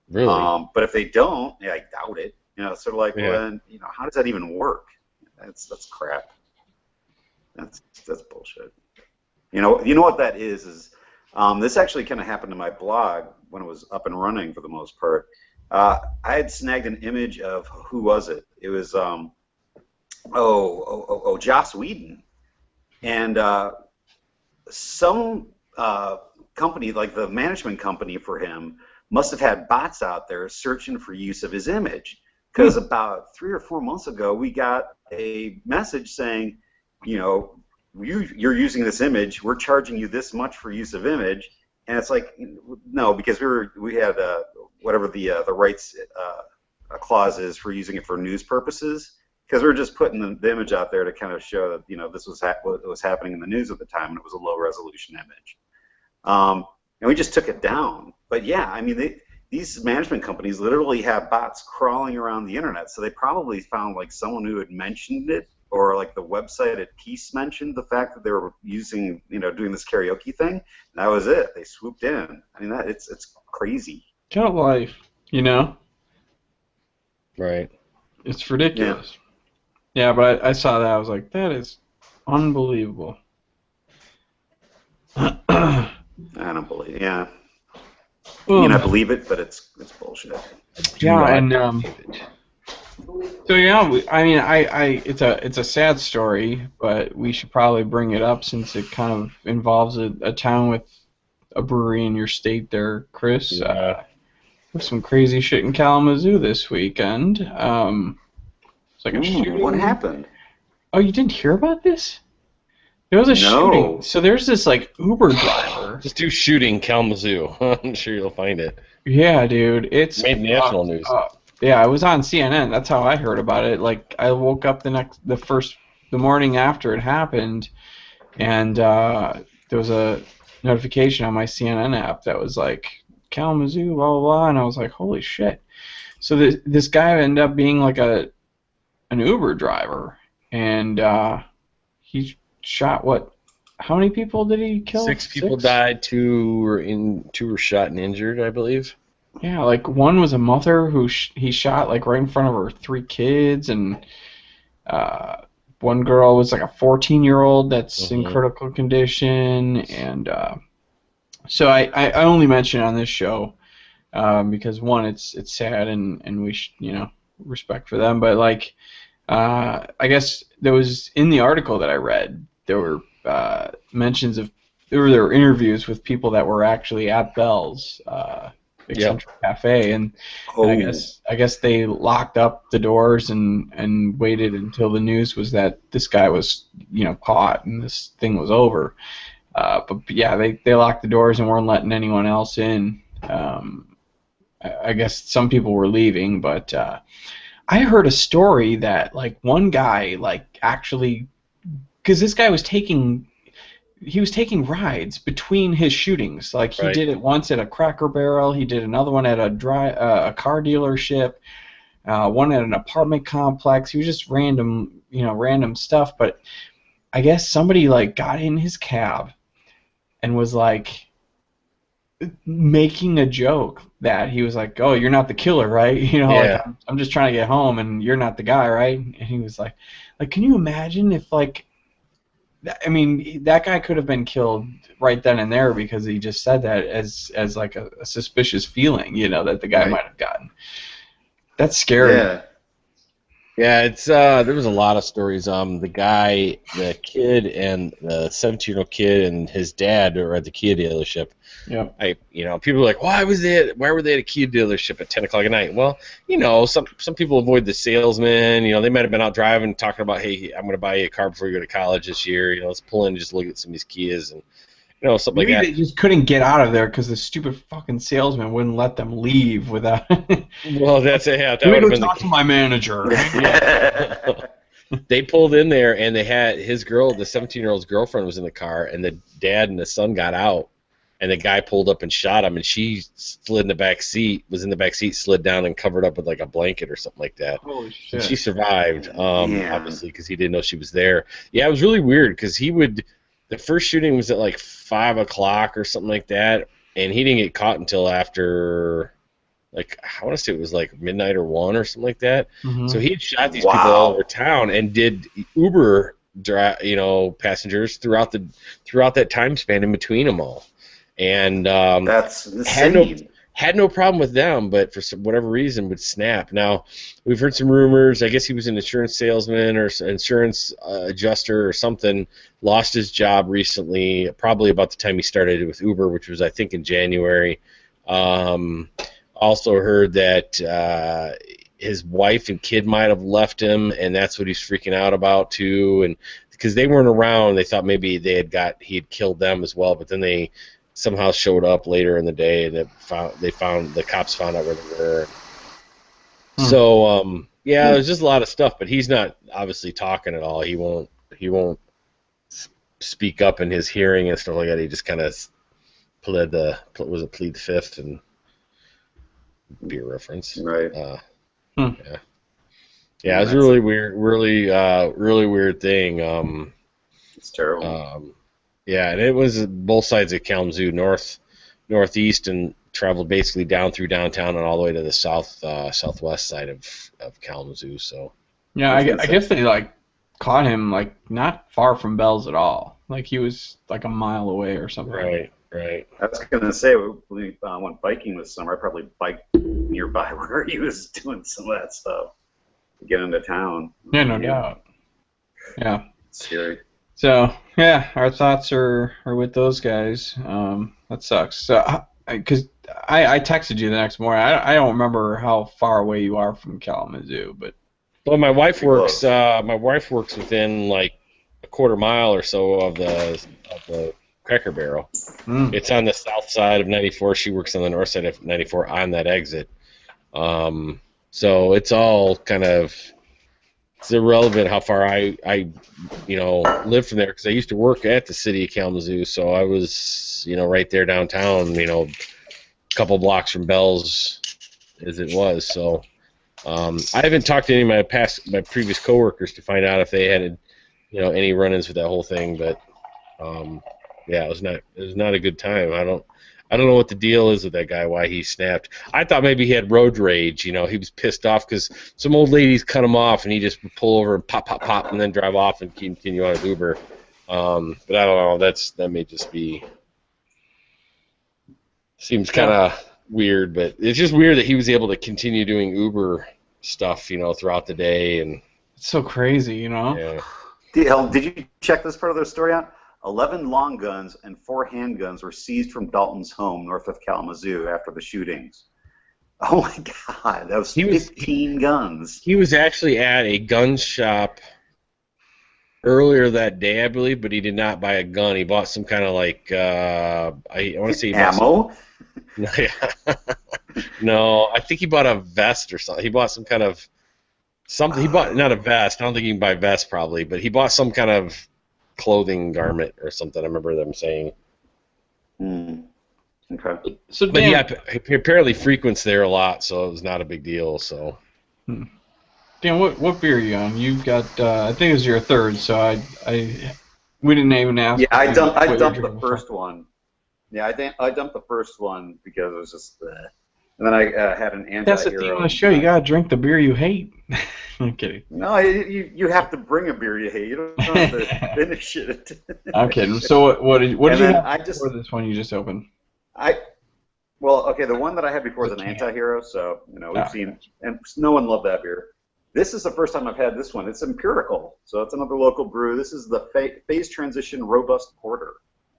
Really? But if they don't, yeah, I doubt it. Sort of like, well, how does that even work? That's crap. That's bullshit. You know what that is this actually kind of happened to my blog when it was up and running for the most part. I had snagged an image of, who was it? It was Joss Whedon, and some company, like the management company for him, must have had bots out there searching for use of his image. Because about 3 or 4 months ago, we got a message saying, you're using this image, we're charging you this much for use of image, and it's like, no, because we had whatever the rights clause is for using it for news purposes, because we were just putting the image out there to kind of show that this was what was happening in the news at the time, and it was a low resolution image, and we just took it down. But yeah, I mean, these management companies literally have bots crawling around the internet, so they probably found like someone who had mentioned it, or like the website at Peace mentioned the fact that they were using, doing this karaoke thing. And that was it. They swooped in. I mean, it's crazy. Got life, Right. It's ridiculous. Yeah, but I saw that. I was like, that is unbelievable. I don't believe it. Yeah. I believe it, but it's bullshit. Yeah, and so yeah, I mean, it's a sad story, but we should probably bring it up since it kind of involves a town with a brewery in your state there, Chris. There's some crazy shit in Kalamazoo this weekend. It's like a shooting. What happened? Oh, you didn't hear about this? There was a shooting. So there's this like Uber driver. Just do shooting Kalamazoo. I'm sure you'll find it. Yeah, dude, it's made national news. Yeah, it was on CNN. That's how I heard about it. Like I woke up the morning after it happened, and there was a notification on my CNN app that was like Kalamazoo, blah blah blah, and I was like, holy shit. So this guy ended up being like an Uber driver, and he shot what? How many people did he kill? 6 people died, 2 were shot and injured, I believe. Yeah, like one was a mother who he shot like right in front of her 3 kids, and one girl was like a 14-year-old that's in critical condition, and so I only mention it on this show because one, it's sad and we respect for them, but like I guess there was in the article that I read there were mentions of there were interviews with people that were actually at Bell's Eccentric Cafe, and I guess they locked up the doors and waited until the news was that this guy was caught and this thing was over. But yeah, they locked the doors and weren't letting anyone else in. I guess some people were leaving, but I heard a story that like one guy like actually, because this guy was taking rides between his shootings. Like he did it once at a Cracker Barrel, he did another one at a car dealership, one at an apartment complex. He was just random stuff. But I guess somebody like got in his cab and was like making a joke that he was like, "Oh, you're not the killer, right? Like I'm just trying to get home, and you're not the guy, right?" And he was like, can you imagine if like, I mean, that guy could have been killed right then and there because he just said that as like a suspicious feeling, that the guy might have gotten. That's scary. Yeah, it's there was a lot of stories. The kid, and the 17-year-old kid and his dad were at the Kia dealership. Yeah. People are like, why were they at a Kia dealership at 10 o'clock at night? Well, some people avoid the salesman. They might have been out driving, talking about, hey, I'm going to buy you a car before you go to college this year. Let's pull in and just look at some of these Kias and something Maybe like that. they just couldn't get out of there because the stupid fucking salesman wouldn't let them leave without. Well, that's it. Yeah, that Let me would go have been talk to my manager. They pulled in there, and they had his girl, the 17-year-old's girlfriend, was in the car, and the dad and the son got out, and the guy pulled up and shot him, and she slid in the back seat, slid down and covered up with like a blanket or something like that. Holy shit! And she survived, obviously, because he didn't know she was there. Yeah, it was really weird because the first shooting was at like 5 o'clock or something like that, and he didn't get caught until after, like, I want to say it was like midnight or 1 or something like that. Mm-hmm. So he had shot these people all over town and did Uber passengers throughout that time span in between them all. And that's insane. Had no problem with them, but for whatever reason would snap. Now, we've heard some rumors. I guess he was an insurance salesman or insurance adjuster or something. Lost his job recently, probably about the time he started with Uber, which was, I think, in January. Also heard that his wife and kid might have left him, and that's what he's freaking out about too. And because they weren't around, they thought maybe he had killed them as well. But then they somehow showed up later in the day, and the cops found out where they were. So there's just a lot of stuff, but he's not obviously talking at all. He won't speak up in his hearing and stuff like that. He just kind of plead the fifth and beer reference. Right. Yeah, it was really weird, really weird thing. It's terrible. Yeah, and it was both sides of Kalamazoo, northeast, and traveled basically down through downtown and all the way to the southwest side of Kalamazoo. So yeah, I guess they like caught him like not far from Bell's at all. Like he was like a mile away or something. Right. I was gonna say we went biking this summer. I probably biked nearby where he was doing some of that stuff to get into town. Yeah, no doubt. Yeah. Scary. So yeah, our thoughts are with those guys. That sucks. So because I texted you the next morning. I don't remember how far away you are from Kalamazoo, but well, my wife works. My wife works within like a quarter mile or so of the Cracker Barrel. It's on the south side of 94. She works on the north side of 94 on that exit. So it's all kind of, it's irrelevant how far I live from there, because I used to work at the city of Kalamazoo, so I was, right there downtown, a couple blocks from Bell's as it was. So I haven't talked to any of my previous coworkers to find out if they had, any run-ins with that whole thing, but yeah, it was not a good time. I don't know what the deal is with that guy, why he snapped. I thought maybe he had road rage. He was pissed off because some old ladies cut him off, and he just would pull over and pop, pop, pop, and then drive off and continue on his Uber. But I don't know. That may just be, seems kind of weird. But it's just weird that he was able to continue doing Uber stuff, throughout the day. And It's so crazy, yeah. Did you check this part of the story out? 11 long guns and 4 handguns were seized from Dalton's home north of Kalamazoo after the shootings. Oh my God, that was 15 guns. He was actually at a gun shop earlier that day, I believe, but he did not buy a gun. He bought some kind of I want to say ammo. No, I think he bought a vest or something. He bought some kind of something. He bought not a vest. I don't think you can buy vests probably, but he bought some kind of clothing garment or something. I remember them saying. Okay. So, but yeah, he apparently frequents there a lot, so it was not a big deal. So. Dan, what beer are you on? You've got, I think it was your third, so we didn't even ask. Yeah, I dumped the first one. Yeah, I dumped the first one because it was just, and then I had an anti-hero. That's the theme of the show. You gotta drink the beer you hate. I'm kidding. No, you have to bring a beer you hate. You don't have to finish it. I'm kidding. So what did you have before this one you just opened? Well, okay, the one that I had before was an anti-hero, so we've seen, and no one loved that beer. This is the first time I've had this one. It's empirical, so it's another local brew. This is the Phase Transition Robust Porter.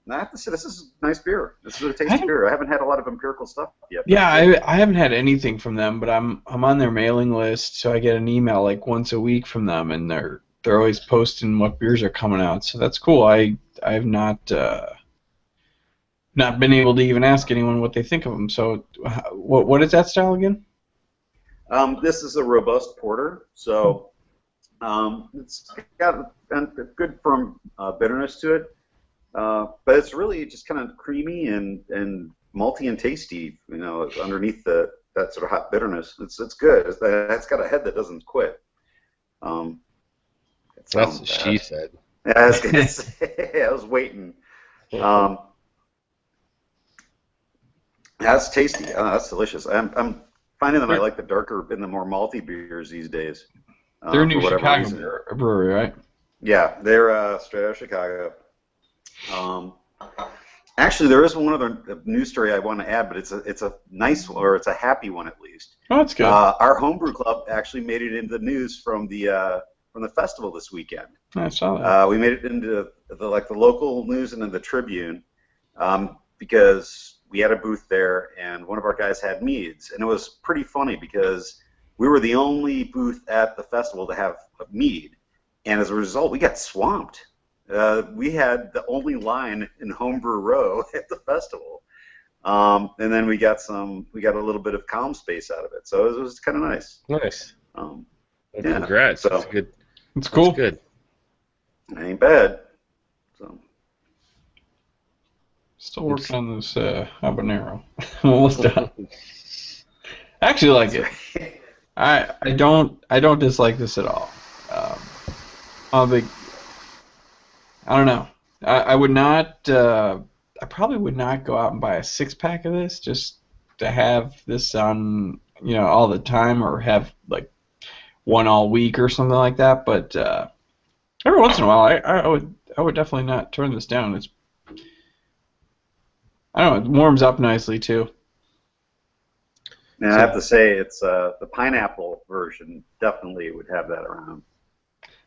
And I have to say, this is a nice beer. This is a tasty beer. I haven't had a lot of empirical stuff yet. Yeah, I haven't had anything from them, but I'm on their mailing list, so I get an email like once a week from them, and they're always posting what beers are coming out. So that's cool. I've not been able to even ask anyone what they think of them. So what is that style again? This is a robust porter, so it's got a good firm bitterness to it, but it's really just kind of creamy and malty and tasty, underneath that sort of hot bitterness. It's good. It's got a head that doesn't quit. That's what she said. Yeah, I was gonna say, I was waiting. That's tasty. That's delicious. I'm finding that I like the darker and the more malty beers these days. They're a new Chicago brewery, right? Yeah, they're straight out of Chicago. Actually, there is one other news story I want to add, but it's a nice, or it's a happy one at least. Oh, that's good. Our homebrew club actually made it into the news from the festival this weekend. I saw that. We made it into the local news and in the Tribune because we had a booth there, and one of our guys had meads, and it was pretty funny because we were the only booth at the festival to have a mead, and as a result, we got swamped. We had the only line in Homebrew Row at the festival, and then we got a little bit of calm space out of it, so it was kind of nice. Nice. Yeah, congrats. so, that's good. It's cool. That's good. It ain't bad. So. Still working on this habanero. I'm almost done. I actually like it. I don't dislike this at all. I'm a big. I don't know. I would not. I probably would not go out and buy a 6-pack of this just to have this on all the time, or have like one all week or something like that. But every once in a while, I would definitely not turn this down. It's, I don't know, it warms up nicely too. And I have to say, it's the pineapple version definitely would have that around.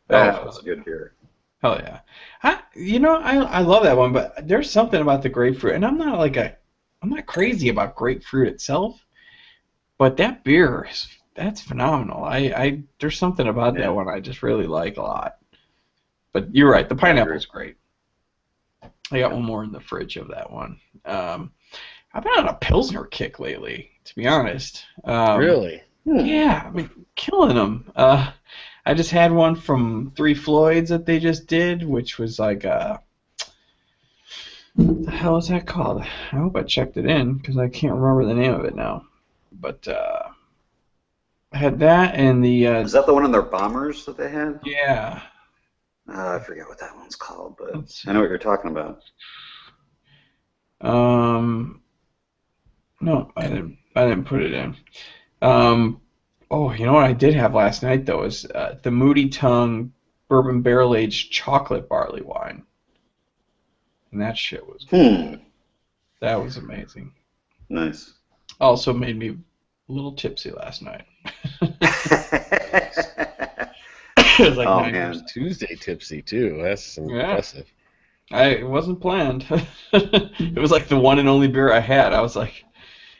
That was a good beer. Hell yeah. I love that one, but there's something about the grapefruit, and I'm not crazy about grapefruit itself, but that beer that's phenomenal. There's something about that one I just really like a lot. But you're right, the pineapple's great. I got one more in the fridge of that one. I've been on a Pilsner kick lately, to be honest. Really? Yeah, I mean, killing them. I just had one from Three Floyds that they just did, which was like what the hell is that called? I hope I checked it in because I can't remember the name of it now. But I had that and the Is that the one in their bombers that they had? yeah. I forget what that one's called, but Let's I know see. what you're talking about. Um, no, I didn't put it in. Um, oh, you know what I did have last night though is the Moody Tongue bourbon barrel aged chocolate barley wine, and that shit was good. Hmm. That was amazing. Nice. Also made me a little tipsy last night. It was like Oh 9%. man. Tuesday tipsy too. That's Yeah, impressive. it wasn't planned. It was like the one and only beer I had. I was like,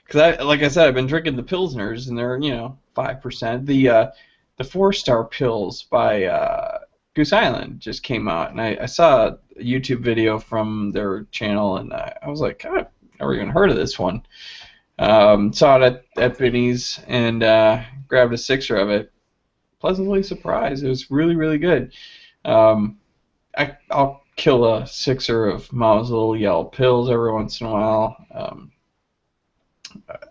because like I said, I've been drinking the pilsners, and they're 5%. The 4 Star Pills by Goose Island just came out, and I saw a YouTube video from their channel, and I was like, I've never even heard of this one. Saw it at Benny's and grabbed a sixer of it. Pleasantly surprised. It was really, really good. Um, I'll kill a sixer of Mama's Little Yellow Pills every once in a while.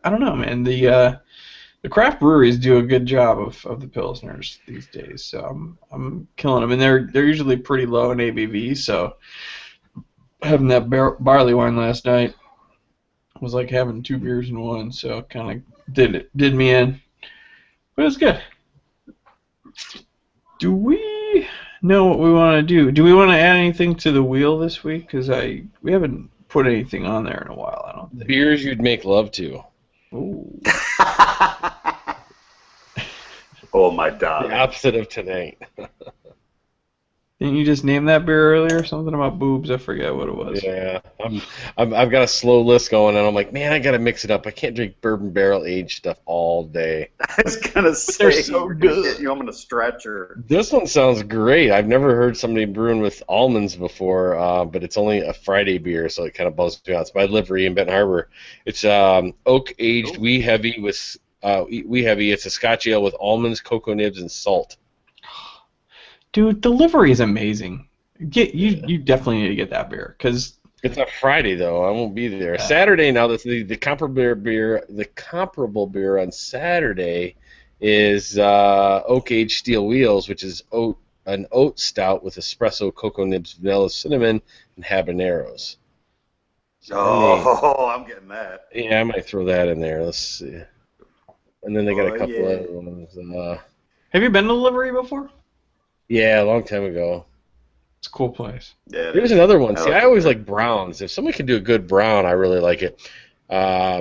I don't know, man. The craft breweries do a good job of the pilsners these days, so I'm killing them, and they're usually pretty low in ABV. So having that barley wine last night was like having 2 beers in one, so kind of did me in, but it's good. Do we know what we want to do? Do we want to add anything to the wheel this week? Because we haven't put anything on there in a while. I don't think. Beers you'd make love to. Ooh. Oh my The darling. opposite of tonight. Didn't you just name that beer earlier? Something about boobs. I forget what it was. Yeah, I've got a slow list going, and I'm like, man, I gotta mix it up. I can't drink bourbon barrel aged stuff all day. I was gonna say they're so you're good. getting you on a stretcher. This one sounds great. I've never heard somebody brewing with almonds before, but it's only a Friday beer, so it kind of buzzes me out. It's by Livery in Benton Harbor. It's oak aged wee heavy with wee heavy. It's a Scotch ale with almonds, cocoa nibs, and salt. Dude, delivery is amazing. You definitely need to get that beer because It's a Friday though. I won't be there. Saturday now. The comparable beer on Saturday is oak aged steel wheels, which is an oat stout with espresso, cocoa nibs, vanilla, cinnamon, and habaneros. So I'm getting that. I might throw that in there. Let's see. And then they got a couple yeah. other ones. have you been to delivery before? Yeah, a long time ago. It's a cool place. Yeah, There's another one. I See, like I it always there. like browns. If somebody can do a good brown, I really like it.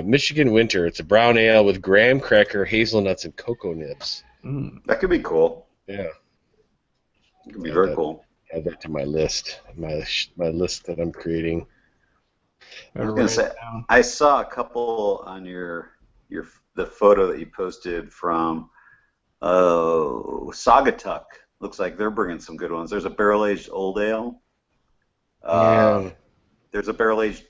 Michigan Winter. It's a brown ale with graham cracker, hazelnuts, and cocoa nibs. Mm. That could be cool. Yeah, It could be very cool. add that to my list. My list that I'm creating. I was gonna say, I saw a couple on the photo that you posted from Saugatuck. Looks like they're bringing some good ones. There's a barrel-aged old ale. There's a barrel-aged,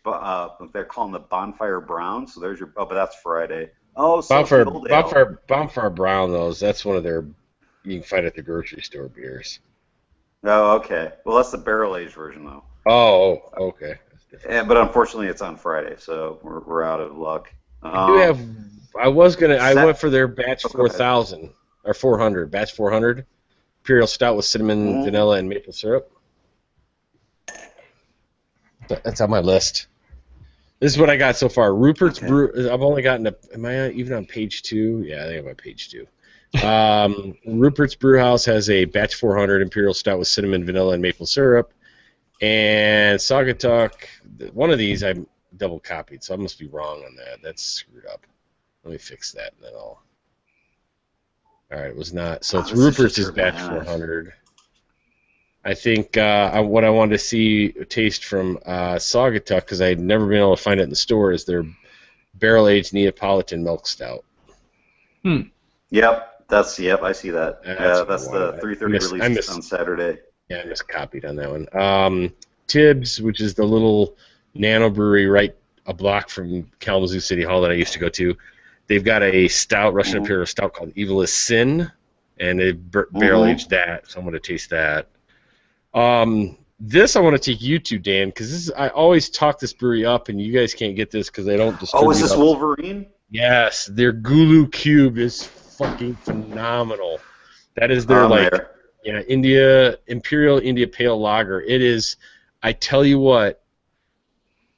they're calling the Bonfire Brown. So there's your, but that's Friday. Oh, so the old ale. Bonfire Brown, that's one of their, you can find at the grocery store beers. Oh, okay. Well, that's the barrel-aged version, though. Oh, okay. But unfortunately, it's on Friday, so we're out of luck. I went for their batch 4,000 or 400, batch 400. Imperial Stout with cinnamon, vanilla, and maple syrup. That's on my list. This is what I got so far. Rupert's Brew. I've only gotten am I even on page 2? Yeah, I think I'm on page 2. Rupert's Brewhouse has a batch 400 Imperial Stout with cinnamon, vanilla, and maple syrup. And Saugatuck, one of these I double copied, so I must be wrong on that. That's screwed up. Let me fix that, and then I'll. All right, it was not. So it's Rupert's is batch 400. I think what I wanted to taste from Saugatuck, because I had never been able to find it in the store, is their barrel-aged Neapolitan milk stout. Yep, I see that. That's the 3:30 release on Saturday. Yeah, I just copied on that one. Tibbs, which is the little nano brewery right a block from Kalamazoo City Hall that I used to go to, they've got a stout, Russian Imperial stout called Evil is Sin, and they've barrel aged that, so I'm going to taste that. This I want to take you to, Dan, because I always talk this brewery up, and you guys can't get this because they don't distribute. Oh, is this Wolverine? Yes, their Gulu Cube is fucking phenomenal. That is their Imperial India Pale Lager. It is. I tell you what,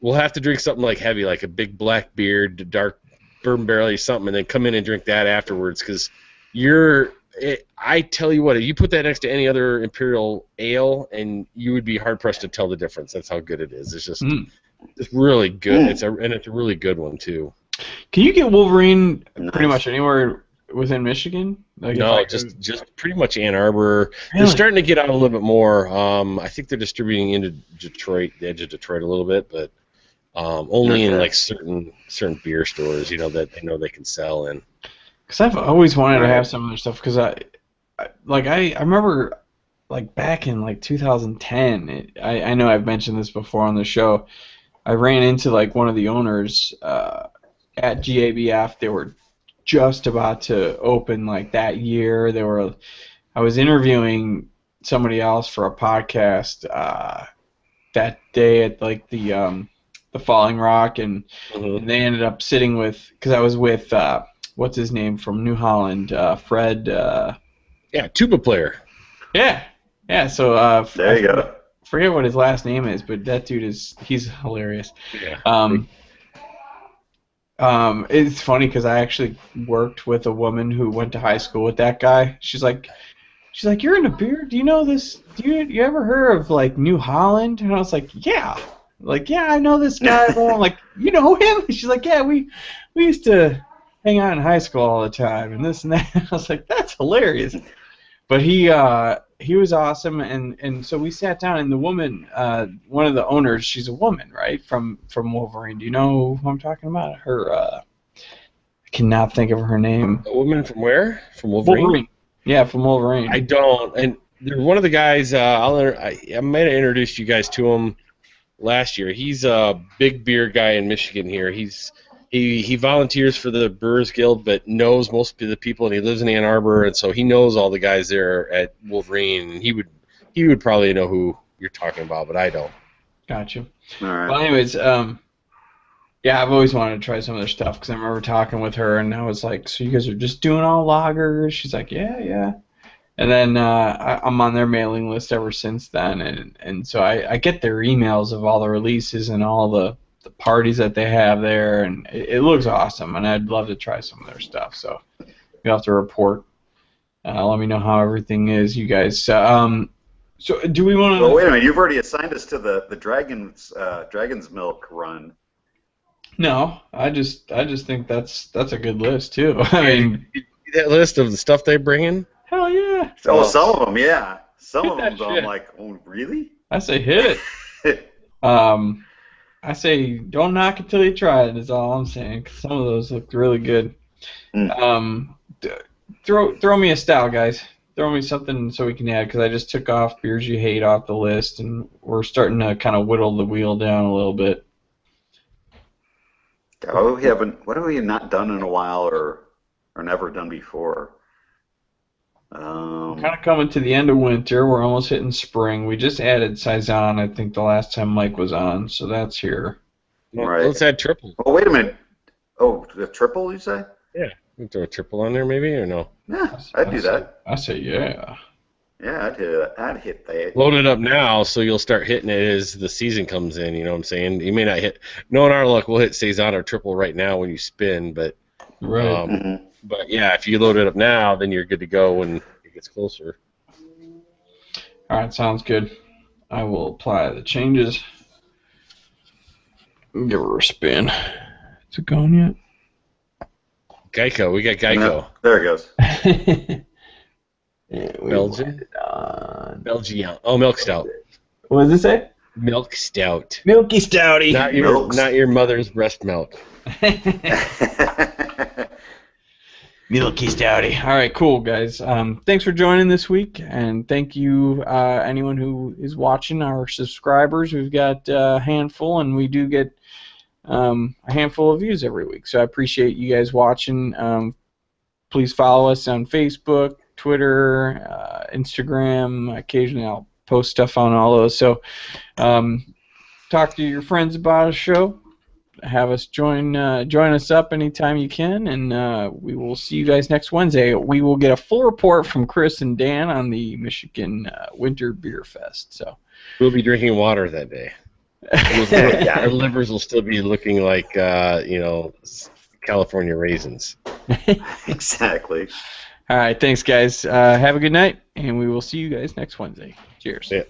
we'll have to drink something like heavy, like a big black beer, dark bourbon barrel, something, and then come in and drink that afterwards, because I tell you what, if you put that next to any other Imperial Ale, and you would be hard pressed to tell the difference. That's how good it is. It's just, it's really good. It's a really good one too. Can you get Wolverine pretty much anywhere within Michigan? Like no, just pretty much Ann Arbor. Really? They're starting to get out a little bit more. I think they're distributing into Detroit, the edge of Detroit, a little bit, but only in like certain beer stores, that they know they can sell in. Because I've always wanted to have some of their stuff. Because I remember like back in like 2010. I know I've mentioned this before on the show. I ran into like one of the owners at GABF. They were just about to open like that year. I was interviewing somebody else for a podcast that day at like the Falling Rock, and they ended up sitting with, because I was with what's his name from New Holland, Fred. Yeah, tuba player. Yeah. So there you go. Forget what his last name is, but that dude he's hilarious. Yeah. It's funny because I actually worked with a woman who went to high school with that guy. She's like, you're into beer? Do you know this? You ever heard of like New Holland? And I was like, yeah. Like, yeah, I know this guy. I'm like, you know him? She's like, yeah, we used to hang out in high school all the time and this and that. I was like, that's hilarious. But he was awesome, and so we sat down, and the woman, one of the owners, she's a woman, right, from Wolverine. Do you know who I'm talking about? Her, I cannot think of her name. A woman from where? From Wolverine? Yeah, from Wolverine. I don't, and they're one of the guys. I might have introduced you guys to him last year. He's a big beer guy in Michigan here. He volunteers for the Brewers Guild, but knows most of the people, and he lives in Ann Arbor, and so he knows all the guys there at Wolverine. And he would probably know who you're talking about, but I don't. Gotcha. All right. Well, anyways, yeah, I've always wanted to try some of their stuff because I remember talking with her, and I was like, "So you guys are just doing all lagers?" She's like, "Yeah." And then I'm on their mailing list ever since then, and so I get their emails of all the releases and all the parties that they have there, and it looks awesome, and I'd love to try some of their stuff. So you'll have to report. Let me know how everything is, you guys. So do we want to? Well, wait a minute. You've already assigned us to the Dragon's Milk run. No, I just think that's a good list too. I mean, that list of the stuff they bring in. Hell yeah. Oh, some of them, yeah. Some of them, shit. I'm like, oh, really? I say hit it. I say don't knock it till you try it. Is all I'm saying. 'Cause some of those looked really good. Throw me a stout, guys. Throw me something so we can add, because I just took off beers you hate off the list, and we're starting to kind of whittle the wheel down a little bit. Oh, what have we not done in a while, or never done before? Kind of coming to the end of winter. We're almost hitting spring. We just added Saison, I think, the last time Mike was on, so that's here. Well, right. Let's add triple. Oh, wait a minute. Oh, the triple, you say? Yeah. We can throw a triple on there, maybe, or no? Yeah, I'd do that. I say yeah. Yeah, I'd hit that. Load it up now, so you'll start hitting it as the season comes in. You know what I'm saying? You may not hit. Knowing our luck, we'll hit Saison or triple right now when you spin, but Right. But yeah, if you load it up now, then you're good to go when it gets closer. All right, sounds good. I will apply the changes. Give her a spin. Is it going yet? Geico, we got Geico. No, there it goes. Yeah, Belgian? Belgian. Oh, milk stout. What does it say? Milk stout. Milky Stouty. Not your mother's breast milk. Milky Stouty. All right, cool, guys. Thanks for joining this week, and thank you, anyone who is watching, our subscribers. We've got a handful, and we do get a handful of views every week. So I appreciate you guys watching. Please follow us on Facebook, Twitter, Instagram. Occasionally I'll post stuff on all those. So talk to your friends about a show. Have us join us up anytime you can, and we will see you guys next Wednesday. We will get a full report from Chris and Dan on the Michigan Winter Beer Fest. So we'll be drinking water that day. Our livers will still be looking like California raisins. Exactly. All right, thanks guys. Have a good night, and we will see you guys next Wednesday. Cheers. Yeah.